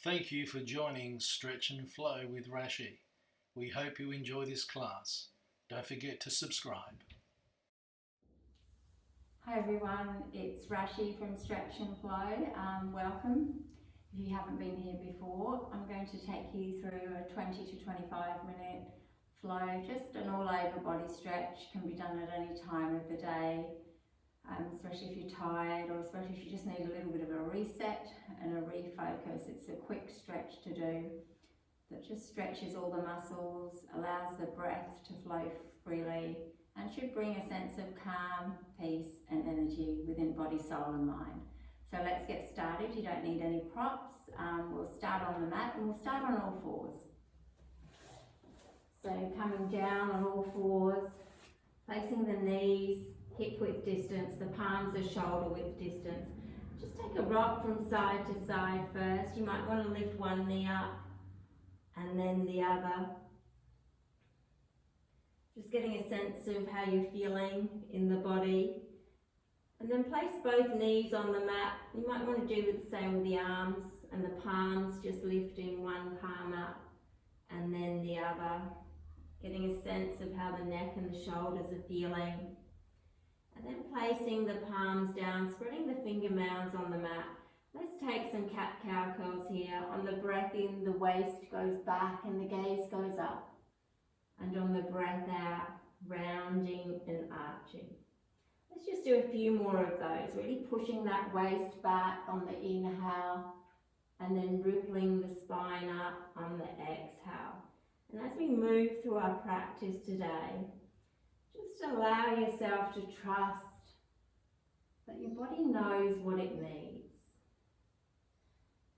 Thank you for joining Stretch and Flow with Rashi. We hope you enjoy this class. Don't forget to subscribe. Hi everyone, it's Rashi from Stretch and Flow. Welcome. If you haven't been here before, I'm going to take you through a 20 to 25 minute flow, just an all over body stretch. Can be done at any time of the day, especially if you're tired or especially if you just need a little bit of a reset and a refocus. It's a quick stretch to do that just stretches all the muscles, allows the breath to flow freely, and should bring a sense of calm, peace and energy within body, soul and mind. So let's get started. You don't need any props. We'll start on the mat and we'll start on all fours. So coming down on all fours, placing the knees hip width distance, the palms are shoulder width distance. Just take a rock from side to side first. You might want to lift one knee up and then the other. Just getting a sense of how you're feeling in the body. And then place both knees on the mat. You might want to do the same with the arms and the palms, just lifting one palm up and then the other. Getting a sense of how the neck and the shoulders are feeling. And then placing the palms down, spreading the finger mounds on the mat. Let's take some cat-cow curls here. On the breath in, the waist goes back and the gaze goes up. And on the breath out, rounding and arching. Let's just do a few more of those, really pushing that waist back on the inhale and then rippling the spine up on the exhale. And as we move through our practice today, just allow yourself to trust that your body knows what it needs.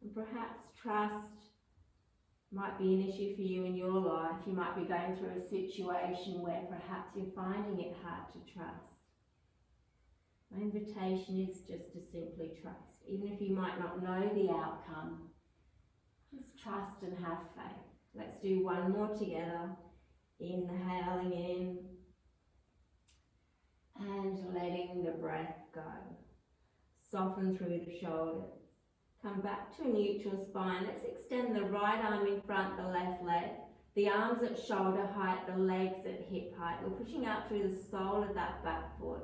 And perhaps trust might be an issue for you in your life. You might be going through a situation where perhaps you're finding it hard to trust. My invitation is just to simply trust. Even if you might not know the outcome, just trust and have faith. Let's do one more together. Inhaling in and letting the breath go. Soften through the shoulders. Come back to a neutral spine. Let's extend the right arm in front, the left leg. The arms at shoulder height, the legs at hip height. We're pushing out through the sole of that back foot.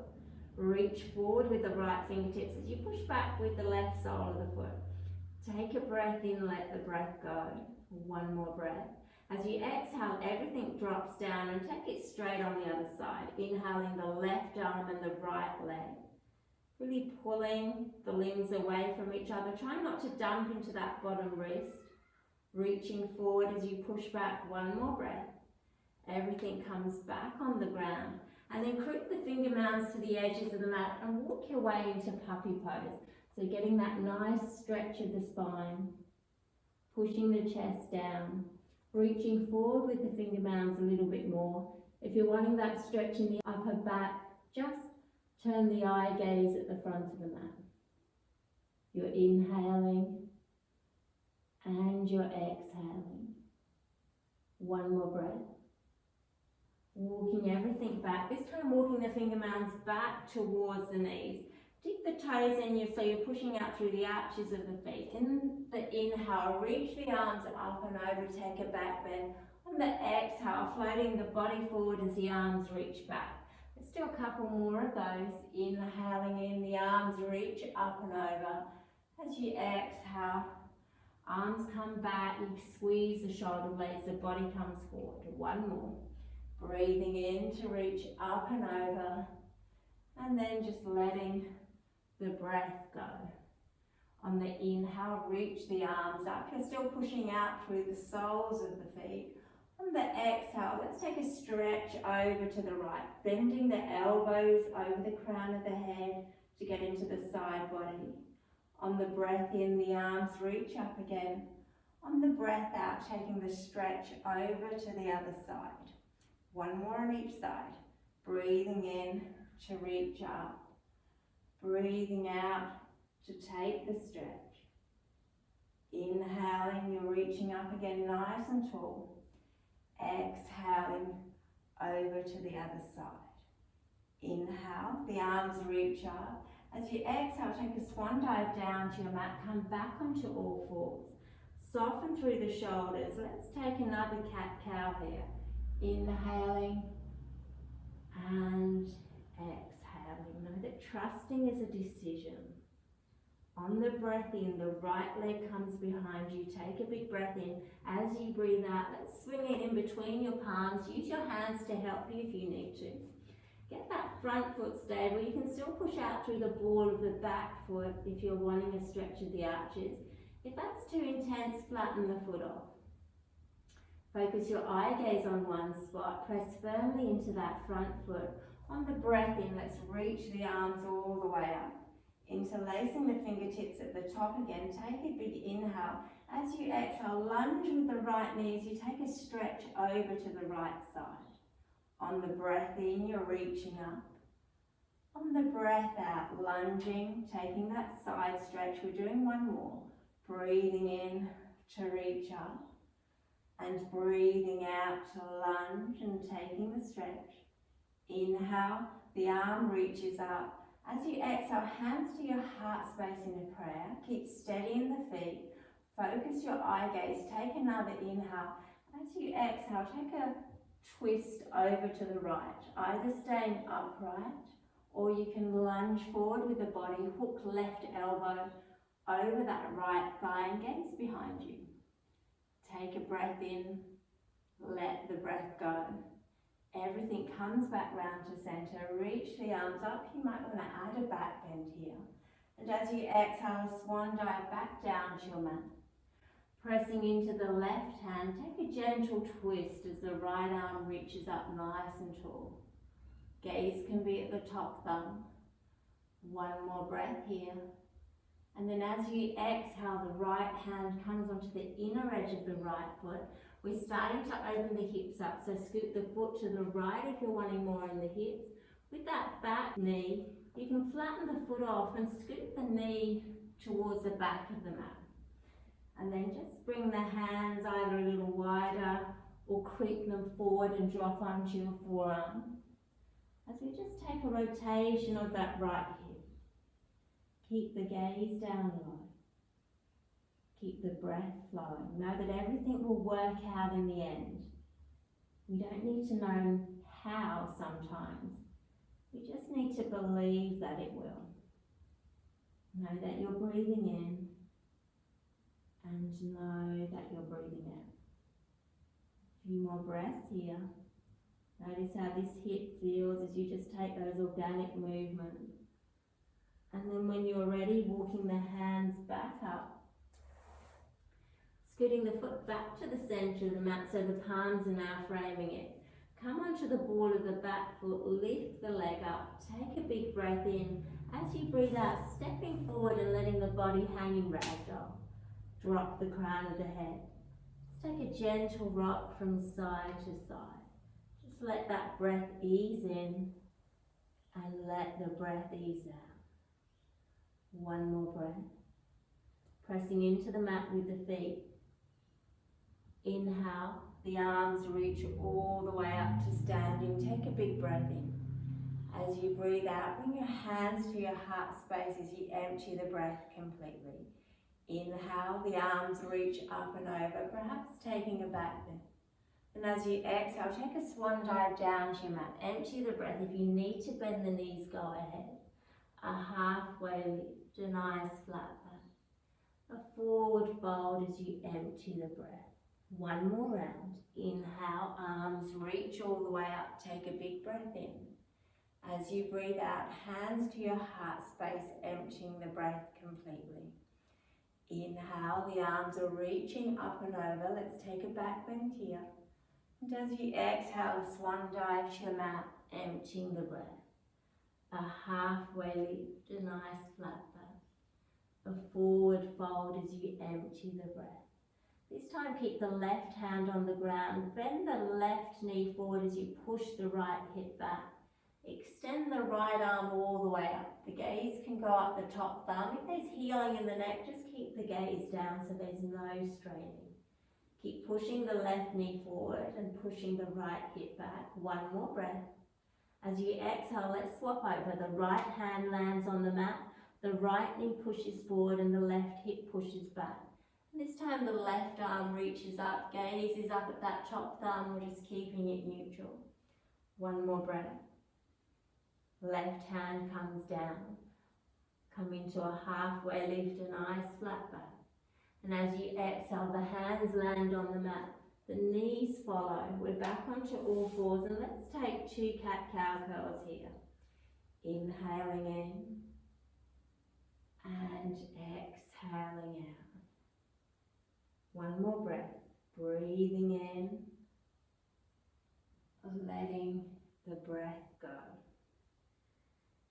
Reach forward with the right fingertips as you push back with the left sole of the foot. Take a breath in, let the breath go. One more breath. As you exhale, everything drops down and take it straight on the other side. Inhaling the left arm and the right leg. Really pulling the limbs away from each other. Try not to dump into that bottom wrist. Reaching forward as you push back. One more breath. Everything comes back on the ground. And then creep the finger mounds to the edges of the mat and walk your way into puppy pose. So getting that nice stretch of the spine. Pushing the chest down. Reaching forward with the finger mounds a little bit more. If you're wanting that stretch in the upper back, just turn the eye gaze at the front of the mat. You're inhaling and you're exhaling. One more breath. Walking everything back. This time walking the finger mounds back towards the knees. Dip the toes in so you're pushing out through the arches of the feet. In the inhale, reach the arms up and over, take a back bend. On the exhale, floating the body forward as the arms reach back. Let's do a couple more of those. Inhaling in, the arms reach up and over. As you exhale, arms come back, you squeeze the shoulder blades, the body comes forward. One more. Breathing in to reach up and over. And then just letting the breath go. On the inhale, reach the arms up. You're still pushing out through the soles of the feet. On the exhale, let's take a stretch over to the right, bending the elbows over the crown of the head to get into the side body. On the breath in, the arms reach up again. On the breath out, taking the stretch over to the other side. One more on each side. Breathing in to reach up. Breathing out to take the stretch. Inhaling, you're reaching up again nice and tall. Exhaling over to the other side. Inhale, the arms reach up. As you exhale, take a swan dive down to your mat, come back onto all fours. Soften through the shoulders. Let's take another cat-cow here. Inhaling and exhaling. Know that trusting is a decision. On the breath in, the right leg comes behind you. Take a big breath in. As you breathe out, let's swing it in between your palms. Use your hands to help you if you need to. Get that front foot stable. You can still push out through the ball of the back foot if you're wanting a stretch of the arches. If that's too intense, flatten the foot off. Focus your eye gaze on one spot. Press firmly into that front foot. On the breath in, let's reach the arms all the way up. Interlacing the fingertips at the top again. Take a big inhale. As you exhale, lunge with the right knee as you take a stretch over to the right side. On the breath in, you're reaching up. On the breath out, lunging, taking that side stretch. We're doing one more. Breathing in to reach up. And breathing out to lunge and taking the stretch. Inhale, the arm reaches up. As you exhale, hands to your heart space in a prayer. Keep steady in the feet. Focus your eye gaze. Take another inhale. As you exhale, take a twist over to the right, either staying upright or you can lunge forward with the body, hook left elbow over that right thigh and gaze behind you. Take a breath in, let the breath go. Everything comes back round to centre. Reach the arms up. You might want to add a back bend here. And as you exhale, swan dive back down to your mat. Pressing into the left hand, take a gentle twist as the right arm reaches up nice and tall. Gaze can be at the top thumb. One more breath here. And then as you exhale, the right hand comes onto the inner edge of the right foot. We're starting to open the hips up, so scoot the foot to the right if you're wanting more in the hips. With that back knee, you can flatten the foot off and scoot the knee towards the back of the mat. And then just bring the hands either a little wider or creep them forward and drop onto your forearm. As we just take a rotation of that right hip. Keep the gaze down low. Keep the breath flowing. Know that everything will work out in the end. We don't need to know how sometimes. We just need to believe that it will. Know that you're breathing in and know that you're breathing out. A few more breaths here. Notice how this hip feels as you just take those organic movements. And then when you're ready, walking the hands back up. Scooting the foot back to the centre of the mat so the palms are now framing it. Come onto the ball of the back foot, lift the leg up, take a big breath in. As you breathe out, stepping forward and letting the body hang in ragdoll. Drop the crown of the head. Just take a gentle rock from side to side. Just let that breath ease in and let the breath ease out. One more breath. Pressing into the mat with the feet. Inhale, the arms reach all the way up to standing. Take a big breath in. As you breathe out, bring your hands to your heart space as you empty the breath completely. Inhale, the arms reach up and over, perhaps taking a back bend. And as you exhale, take a swan dive down to your mat. Empty the breath. If you need to bend the knees, go ahead. A halfway lift, a nice flat back. A forward fold as you empty the breath. One more round. Inhale, arms reach all the way up. Take a big breath in. As you breathe out, hands to your heart space, emptying the breath completely. Inhale, the arms are reaching up and over. Let's take a back bend here. And as you exhale, a swan dive to your mat, emptying the breath. A halfway lift, a nice flat back. A forward fold as you empty the breath. This time keep the left hand on the ground. Bend the left knee forward as you push the right hip back. Extend the right arm all the way up. The gaze can go up the top thumb. If there's healing in the neck, just keep the gaze down so there's no straining. Keep pushing the left knee forward and pushing the right hip back. One more breath. As you exhale, let's swap over. The right hand lands on the mat. The right knee pushes forward and the left hip pushes back. This time the left arm reaches up, gaze is up at that top thumb, we're just keeping it neutral. One more breath. Left hand comes down. Come into a halfway lift, a nice flat back. And as you exhale, the hands land on the mat. The knees follow. We're back onto all fours, and let's take 2 cat-cow curls here. Inhaling in and exhaling out. One more breath. Breathing in, letting the breath go.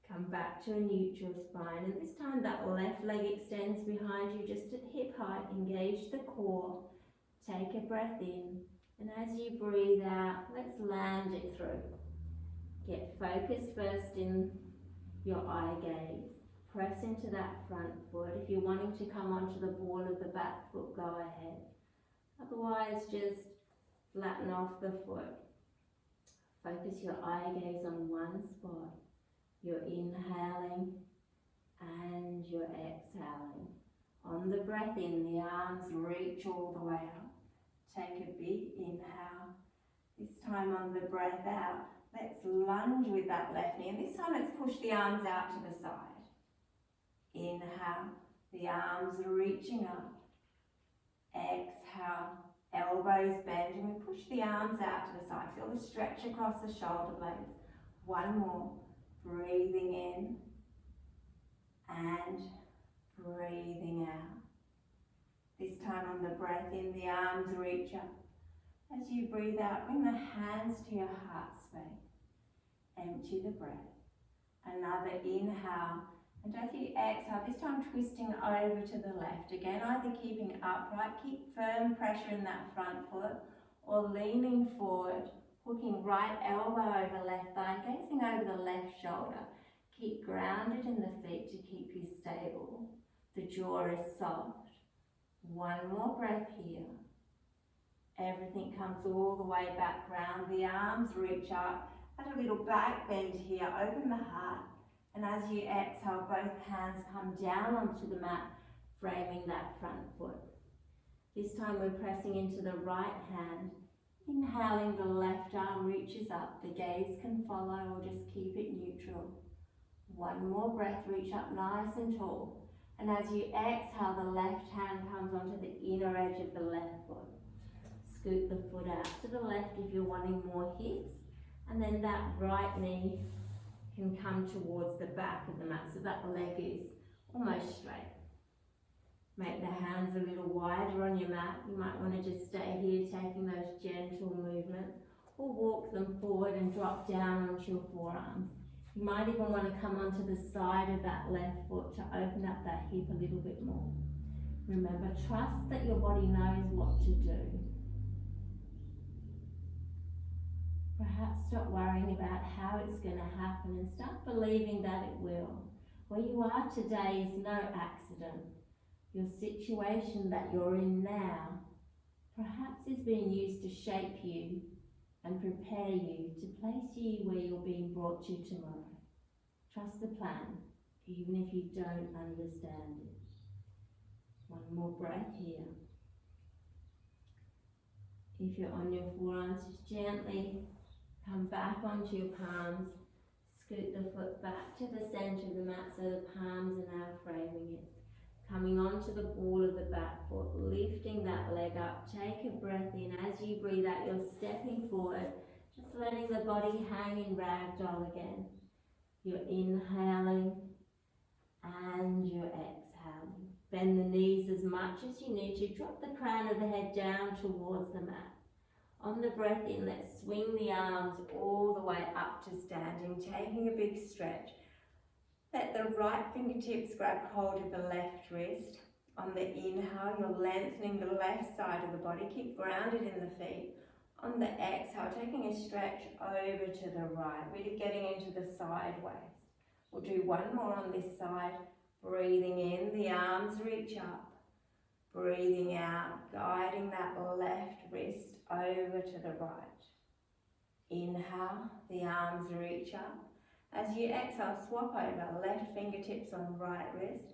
Come back to a neutral spine, and this time that left leg extends behind you just at hip height. Engage the core. Take a breath in, and as you breathe out, let's land it through. Get focused first in your eye gaze. Press into that front foot. If you're wanting to come onto the ball of the back foot, go ahead. Otherwise, just flatten off the foot. Focus your eye gaze on one spot. You're inhaling and you're exhaling. On the breath in, the arms reach all the way up. Take a big inhale. This time on the breath out, let's lunge with that left knee. And this time let's push the arms out to the side. Inhale, the arms are reaching up. Exhale, elbows bend, and we push the arms out to the side. Feel the stretch across the shoulder blades. One more. Breathing in and breathing out. This time on the breath in, the arms reach up. As you breathe out, bring the hands to your heart space. Empty the breath. Another inhale. And as you exhale, this time twisting over to the left. Again, either keeping upright, keep firm pressure in that front foot, or leaning forward, hooking right elbow over left thigh, gazing over the left shoulder. Keep grounded in the feet to keep you stable. The jaw is soft. One more breath here. Everything comes all the way back round. The arms reach up. Add a little back bend here. Open the heart. And as you exhale, both hands come down onto the mat, framing that front foot. This time we're pressing into the right hand. Inhaling, the left arm reaches up. The gaze can follow, or just keep it neutral. One more breath, reach up nice and tall. And as you exhale, the left hand comes onto the inner edge of the left foot. Scoot the foot out to the left if you're wanting more hips. And then that right knee can come towards the back of the mat, so that leg is almost straight. Make the hands a little wider on your mat. You might want to just stay here taking those gentle movements, or walk them forward and drop down onto your forearms. You might even want to come onto the side of that left foot to open up that hip a little bit more. Remember, trust that your body knows what to do. Perhaps stop worrying about how it's going to happen and start believing that it will. Where you are today is no accident. Your situation that you're in now perhaps is being used to shape you and prepare you to place you where you're being brought to tomorrow. Trust the plan, even if you don't understand it. One more breath here. If you're on your forearms, just gently come back onto your palms. Scoot the foot back to the centre of the mat so the palms are now framing it. Coming onto the ball of the back foot, lifting that leg up. Take a breath in. As you breathe out, you're stepping forward, just letting the body hang in ragdoll again. You're inhaling and you're exhaling. Bend the knees as much as you need to. Drop the crown of the head down towards the mat. On the breath in, let's swing the arms all the way up to standing, taking a big stretch. Let the right fingertips grab hold of the left wrist. On the inhale, you're lengthening the left side of the body. Keep grounded in the feet. On the exhale, taking a stretch over to the right, really getting into the side waist. We'll do one more on this side. Breathing in, the arms reach up. Breathing out, guiding that left wrist over to the right. Inhale, the arms reach up. As you exhale, swap over, left fingertips on right wrist.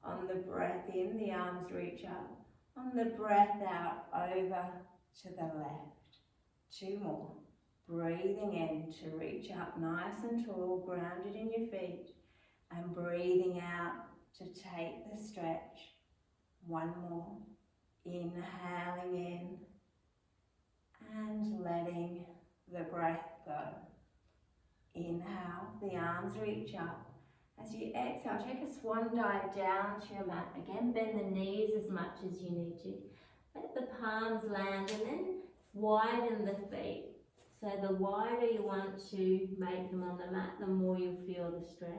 On the breath in, the arms reach up. On the breath out, over to the left. 2 more. Breathing in to reach up nice and tall, grounded in your feet. And breathing out to take the stretch. 1 more. Inhaling in and letting the breath go. Inhale, the arms reach up. As you exhale, take a swan dive down to your mat. Again, bend the knees as much as you need to. Let the palms land and then widen the feet. So the wider you want to make them on the mat, the more you'll feel the stretch.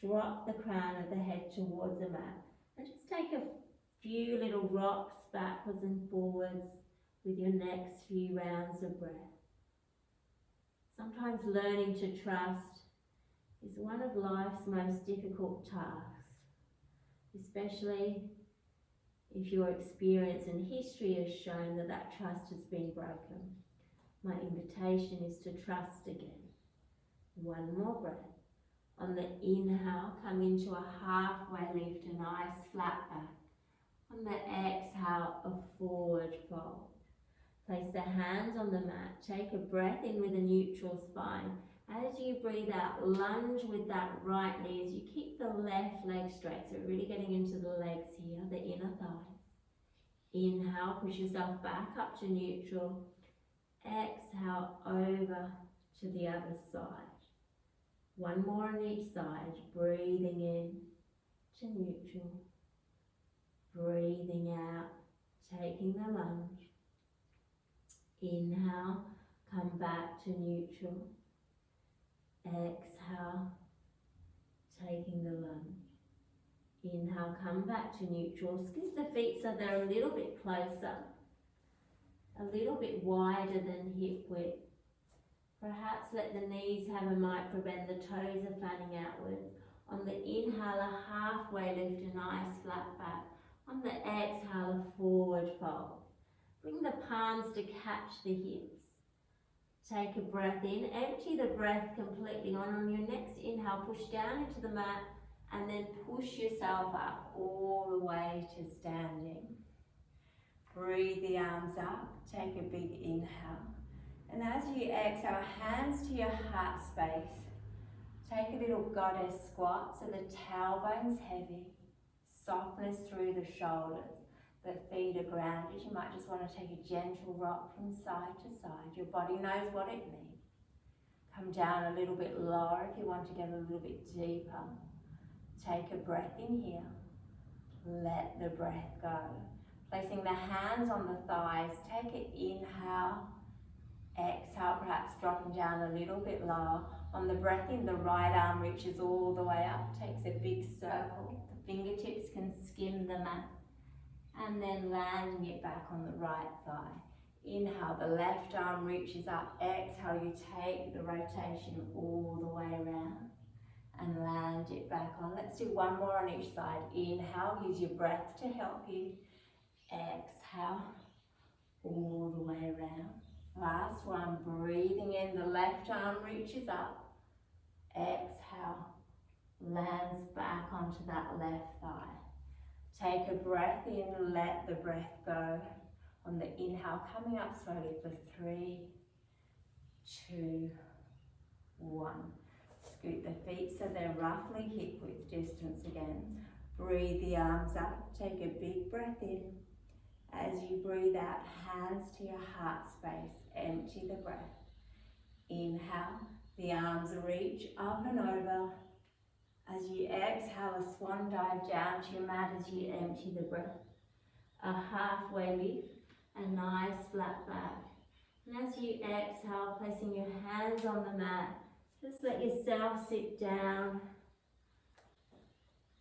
Drop the crown of the head towards the mat. And just take a few little rocks backwards and forwards with your next few rounds of breath. Sometimes learning to trust is one of life's most difficult tasks, especially if your experience and history has shown that that trust has been broken. My invitation is to trust again. 1 more breath. On the inhale, come into a halfway lift, a nice flat back. On the exhale, a forward fold. Place the hands on the mat. Take a breath in with a neutral spine. As you breathe out, lunge with that right knee as you keep the left leg straight. So really getting into the legs here, the inner thighs. Inhale, push yourself back up to neutral. Exhale, over to the other side. 1 more on each side. Breathing in to neutral. Breathing out, taking the lunge. Inhale, come back to neutral. Exhale, taking the lunge. Inhale, come back to neutral. Scoot the feet so they're a little bit closer, a little bit wider than hip width. Perhaps let the knees have a micro bend, the toes are fanning outwards. On the inhale, a halfway lift, a nice flat back. On the exhale, a forward fold. Bring the palms to catch the hips. Take a breath in, empty the breath completely on your next inhale, push down into the mat and then push yourself up all the way to standing. Breathe the arms up, take a big inhale. And as you exhale, hands to your heart space. Take a little goddess squat so the tailbone's heavy, softness through the shoulders. The feet are grounded. You might just want to take a gentle rock from side to side. Your body knows what it needs. Come down a little bit lower if you want to get a little bit deeper. Take a breath in here. Let the breath go. Placing the hands on the thighs. Take an inhale. Exhale, perhaps dropping down a little bit lower. On the breath in, the right arm reaches all the way up. Takes a big circle. The fingertips can skim the mat. And then landing it back on the right thigh. Inhale, the left arm reaches up. Exhale, you take the rotation all the way around and land it back on. Let's do 1 more on each side. Inhale, use your breath to help you. Exhale, all the way around. Last one, breathing in, the left arm reaches up. Exhale, lands back onto that left thigh. Take a breath in, let the breath go. On the inhale, coming up slowly for 3, 2, 1. Scoot the feet so they're roughly hip width distance again. Breathe the arms up, take a big breath in. As you breathe out, hands to your heart space, empty the breath. Inhale, the arms reach up and over. As you exhale, a swan dive down to your mat as you empty the breath. A halfway lift, a nice flat back. And as you exhale, placing your hands on the mat, just let yourself sit down.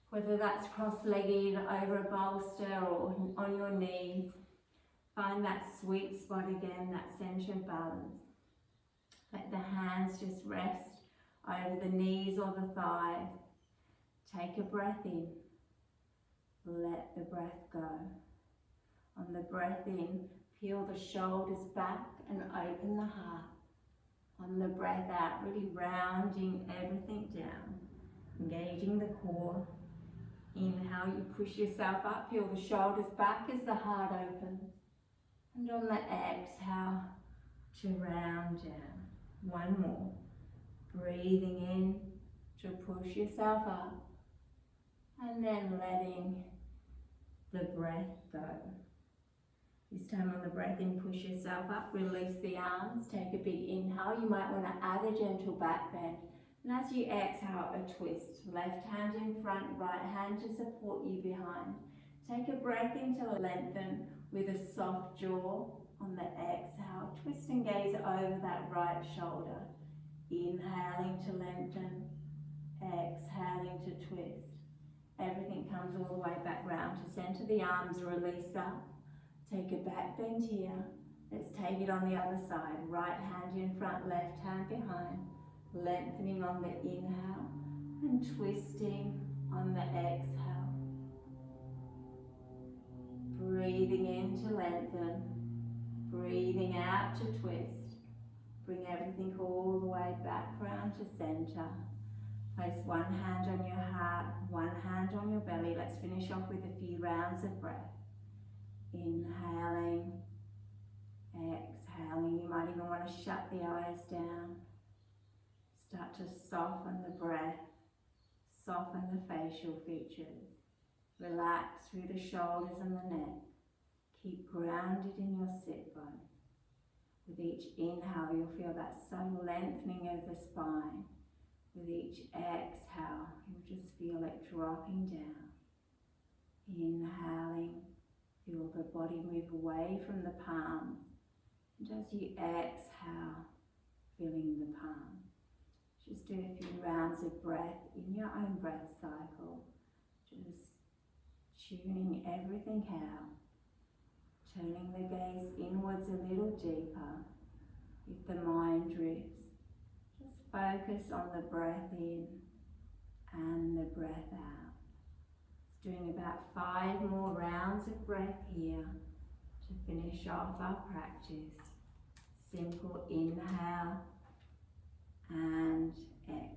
Whether that's cross-legged over a bolster or on your knees. Find that sweet spot again, that centre of balance. Let the hands just rest over the knees or the thighs. Take a breath in. Let the breath go. On the breath in, peel the shoulders back and open the heart. On the breath out, really rounding everything down. Engaging the core. Inhale, you push yourself up, peel the shoulders back as the heart opens. And on the exhale, to round down. One more. Breathing in to push yourself up. And then letting the breath go. This time on the breath in, push yourself up, release the arms, take a big inhale. You might want to add a gentle back bend. And as you exhale, a twist. Left hand in front, right hand to support you behind. Take a breath in to lengthen with a soft jaw. On the exhale, twist and gaze over that right shoulder. Inhaling to lengthen, exhaling to twist. Everything comes all the way back round to center. The arms release up. Take a back bend here. Let's take it on the other side. Right hand in front, left hand behind. Lengthening on the inhale and twisting on the exhale. Breathing in to lengthen. Breathing out to twist. Bring everything all the way back round to center. Place one hand on your heart, one hand on your belly. Let's finish off with a few rounds of breath. Inhaling, exhaling. You might even want to shut the eyes down. Start to soften the breath, soften the facial features. Relax through the shoulders and the neck. Keep grounded in your sit bone. With each inhale, you'll feel that subtle lengthening of the spine. With each exhale, you'll just feel it dropping down. Inhaling, feel the body move away from the palms. And as you exhale, feeling the palms. Just do a few rounds of breath in your own breath cycle. Just tuning everything out. Turning the gaze inwards a little deeper. If the mind drifts, just focus on the breath in and the breath out. Just doing about 5 more rounds of breath here to finish off our practice. Simple inhale and exhale.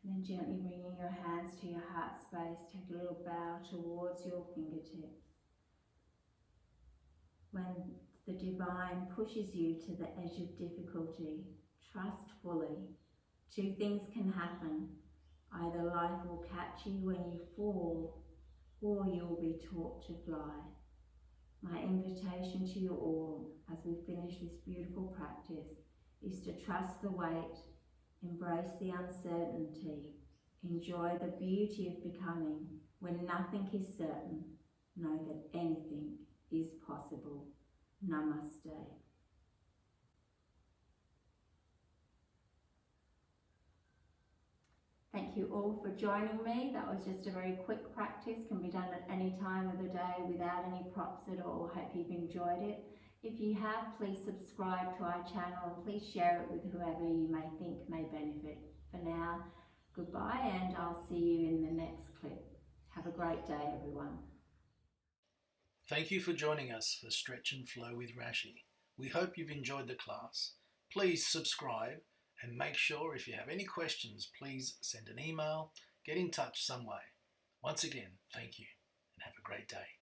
And then gently bringing your hands to your heart space, take a little bow towards your fingertips. When the divine pushes you to the edge of difficulty, trust fully. 2 things can happen. Either life will catch you when you fall, or you'll be taught to fly. My invitation to you all, as we finish this beautiful practice, is to trust the wait. Embrace the uncertainty. Enjoy the beauty of becoming. When nothing is certain, know that anything is possible. Namaste. Thank you all for joining me. That was just a very quick practice. Can be done at any time of the day without any props at all. Hope you've enjoyed it. If you have, please subscribe to our channel and please share it with whoever you may think may benefit. For now, goodbye, and I'll see you in the next clip. Have a great day, everyone. Thank you for joining us for Stretch and Flow with Rashi. We hope you've enjoyed the class. Please subscribe and make sure if you have any questions, please send an email, get in touch some way. Once again, thank you and have a great day.